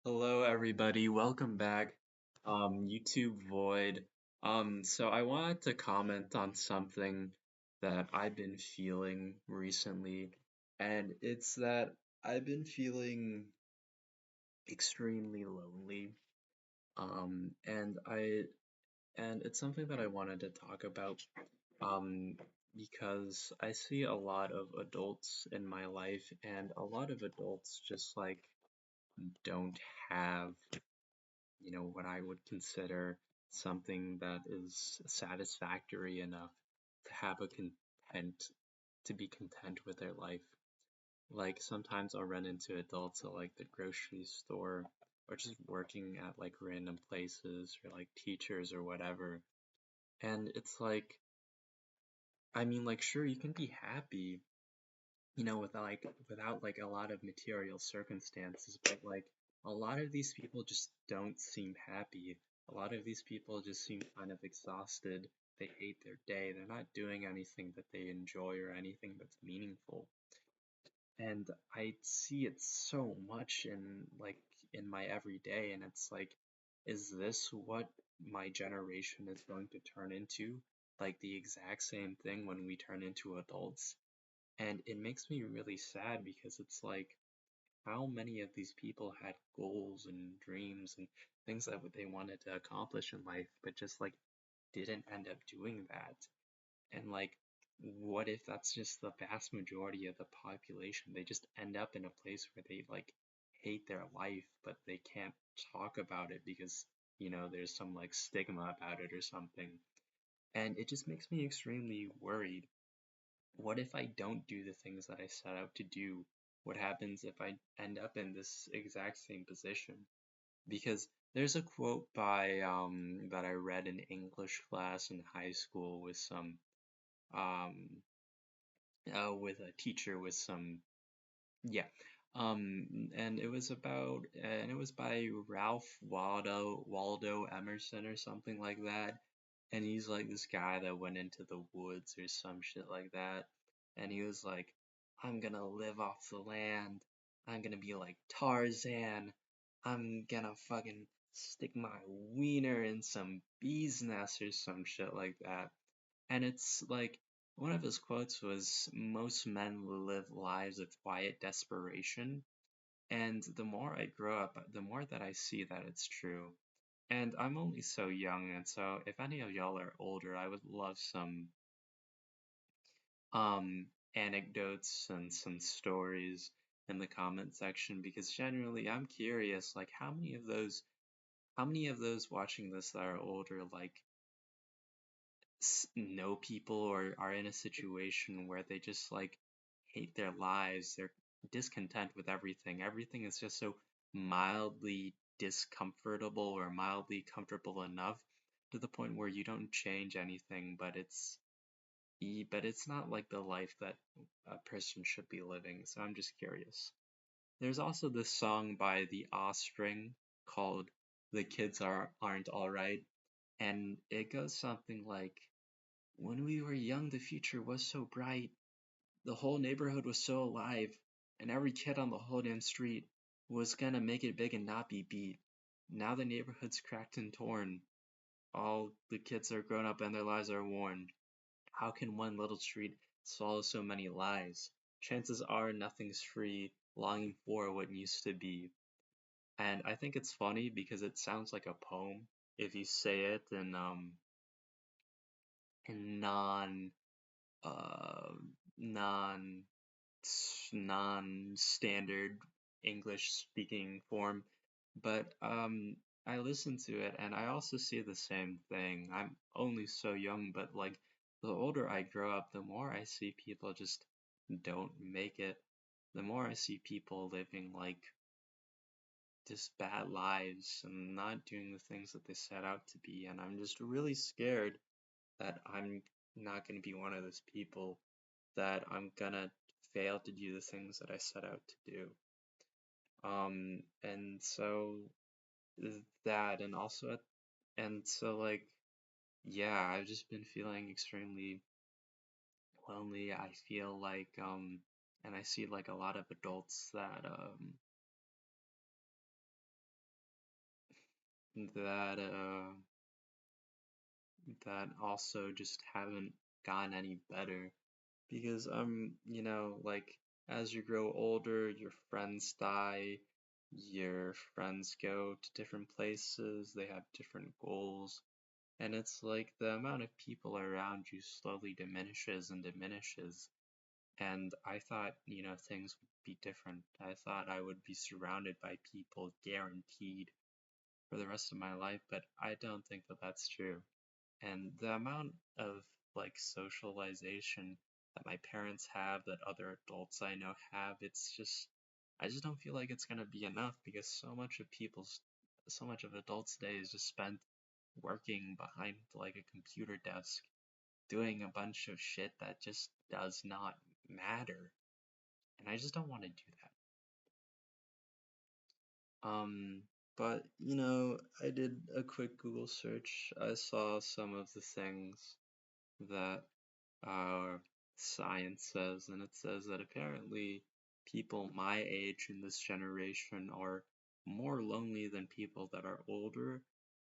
Hello everybody, welcome back. YouTube Void. So I wanted to comment on something that I've been feeling recently, and it's that I've been feeling extremely lonely. And it's something that I wanted to talk about, um, because I see a lot of adults in my life, and a lot of adults just like don't have what I would consider something that is satisfactory enough to have a to be content with their life. Like sometimes I'll run into adults at like the grocery store or just working at like random places or like teachers or whatever. And it's like, I mean, like, sure, you can be happy, without like a lot of material circumstances, but like a lot of these people just don't seem happy. A lot of these people just seem kind of exhausted. They hate their day. They're not doing anything that they enjoy or anything that's meaningful. And I see it so much in my everyday, and it's like, is this what my generation is going to turn into? Like the exact same thing when we turn into adults? And it makes me really sad because it's like, how many of these people had goals and dreams and things that they wanted to accomplish in life, but just like didn't end up doing that? And like, what if that's just the vast majority of the population? They just end up in a place where they like hate their life, but they can't talk about it because, there's some like stigma about it or something. And it just makes me extremely worried. What if I don't do the things that I set out to do? What happens if I end up in this exact same position? Because there's a quote by that I read in English class in high school um with a teacher with some yeah and it was by Ralph Waldo Emerson or something like that. And he's like this guy that went into the woods or some shit like that. And he was like, I'm gonna live off the land. I'm gonna be like Tarzan. I'm gonna fucking stick my wiener in some bee's nest or some shit like that. And it's like, one of his quotes was, most men live lives of quiet desperation. And the more I grow up, the more that I see that it's true. And I'm only so young, and so if any of y'all are older, I would love some um anecdotes and some stories in the comment section, because generally I'm curious, like how many of those watching this that are older like know people or are in a situation where they just like hate their lives. They're discontent with everything. Everything is just so mildly discomfortable or mildly comfortable enough to the point where you don't change anything, but it's not like the life that a person should be living. So I'm just curious. There's also this song by The Offspring called "The Kids Aren't Alright," and it goes something like, when we were young, the future was so bright. The whole neighborhood was so alive, and every kid on the whole damn street was gonna make it big and not be beat. Now the neighborhood's cracked and torn. All the kids are grown up and their lives are worn. How can one little street swallow so many lives? Chances are nothing's free, longing for what used to be. And I think it's funny because it sounds like a poem if you say it in uh, non non-standard English speaking form, but I listen to it and I also see the same thing. I'm only so young, but like the older I grow up, the more I see people just don't make it. The more I see people living like just bad lives and not doing the things that they set out to be, and I'm just really scared that I'm not going to be one of those people, that I'm gonna fail to do the things that I set out to do. And so that, and also, and so like, yeah, I've just been feeling extremely lonely. I feel like, and I see like a lot of adults that, that that also just haven't gotten any better because like as you grow older, your friends die, your friends go to different places, they have different goals, and it's like the amount of people around you slowly diminishes and diminishes. And I thought, things would be different. I thought I would be surrounded by people guaranteed for the rest of my life, but I don't think that that's true. And the amount of like socialization that my parents have, that other adults I know have, I just don't feel like it's gonna be enough because so much of adults today is just spent working behind like a computer desk, doing a bunch of shit that just does not matter. And I just don't want to do that. But I did a quick Google search. I saw some of the things that science says, and it says that apparently people my age in this generation are more lonely than people that are older.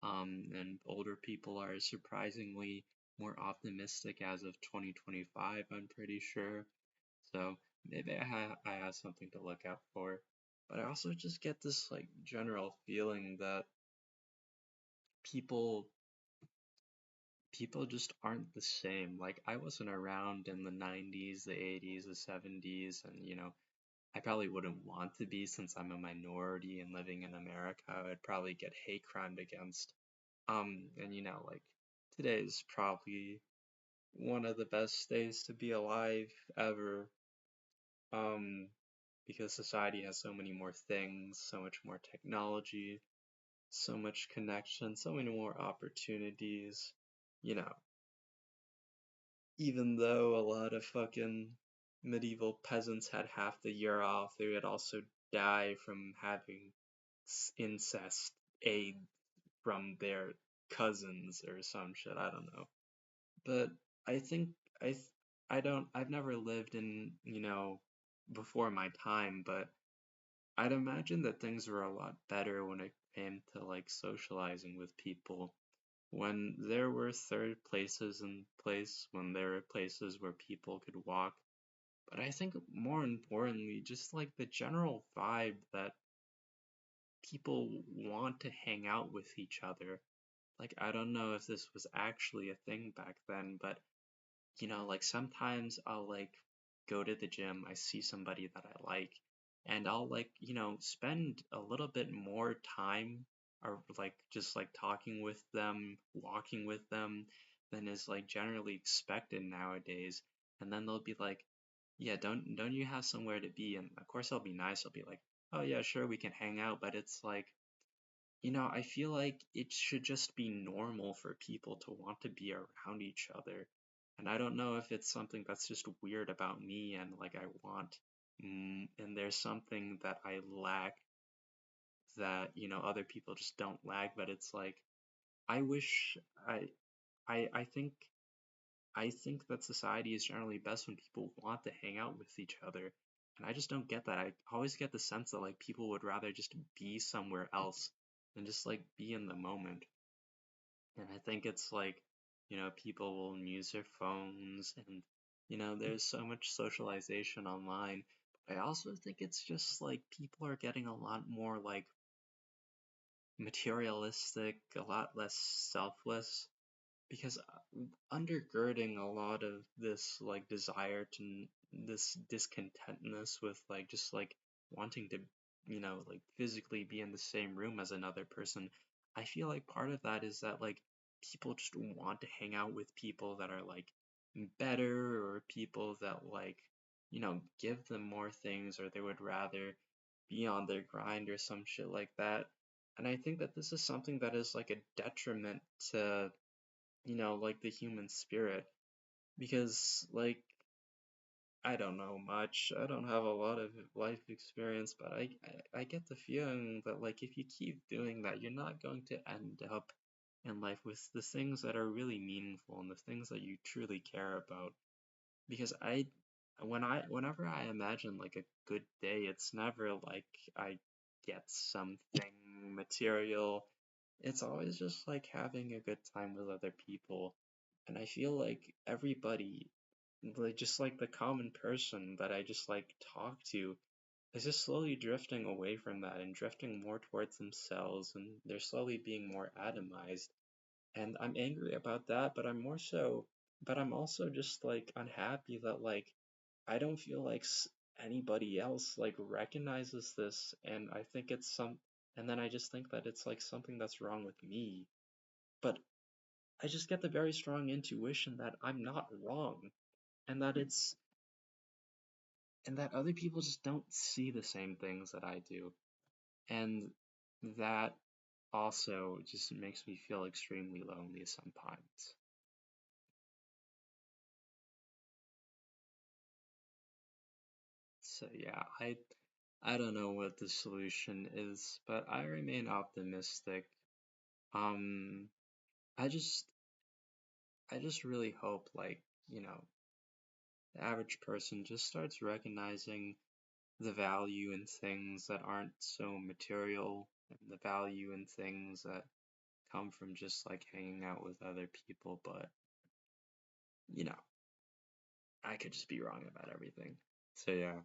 And older people are surprisingly more optimistic as of 2025, I'm pretty sure. So maybe I have something to look out for. But I also just get this like general feeling that people people just aren't the same. Like I wasn't around in the 90s, the 80s, the 70s, and I probably wouldn't want to be since I'm a minority and living in America. I'd probably get hate crimed against. And like today is probably one of the best days to be alive ever. Um, because society has so many more things, so much more technology, so much connection, so many more opportunities. You know, even though a lot of fucking medieval peasants had half the year off, they would also die from having incest aid from their cousins or some shit. I don't know. But I think I th- I don't I've never lived in, before my time, but I'd imagine that things were a lot better when it came to like socializing with people. When there were third places in place, when there were places where people could walk. But I think more importantly, just like the general vibe that people want to hang out with each other. Like, I don't know if this was actually a thing back then, but like sometimes I'll like go to the gym, I see somebody that I like, and I'll like, spend a little bit more time or like just like talking with them, walking with them than is like generally expected nowadays. And then they'll be like, yeah, don't you have somewhere to be? And of course I'll be nice. I'll be like, oh yeah, sure, we can hang out, but it's like I feel like it should just be normal for people to want to be around each other. And I don't know if it's something that's just weird about me and like I want, and there's something that I lack that, other people just don't lack, but it's like, I wish I think, I think that society is generally best when people want to hang out with each other. And I just don't get that. I always get the sense that like people would rather just be somewhere else than just like be in the moment. And I think it's like, people will use their phones and, there's so much socialization online. But I also think it's just like people are getting a lot more like materialistic, a lot less selfless because undergirding a lot of this like desire to this discontentness with like just like wanting to like physically be in the same room as another person. I feel like part of that is that like people just want to hang out with people that are like better or people that like give them more things, or they would rather be on their grind or some shit like that. And I think that this is something that is like a detriment to like the human spirit. Because, like, I don't know much. I don't have a lot of life experience, but I get the feeling that, like, if you keep doing that, you're not going to end up in life with the things that are really meaningful and the things that you truly care about. Because whenever I imagine, like, a good day, it's never like I get something material it's always just like having a good time with other people. And I feel like everybody, like just like the common person that I just like talk to, is just slowly drifting away from that and drifting more towards themselves, and they're slowly being more atomized. And I'm angry about that, but I'm also just like unhappy that like I don't feel like anybody else like recognizes this, and I think it's and then I just think that it's like something that's wrong with me. But I just get the very strong intuition that I'm not wrong, and that other people just don't see the same things that I do. And that also just makes me feel extremely lonely sometimes. So yeah, I don't know what the solution is, but I remain optimistic. Um, I just I just really hope like, the average person just starts recognizing the value in things that aren't so material, and the value in things that come from just like hanging out with other people, but you know, I could just be wrong about everything. So yeah.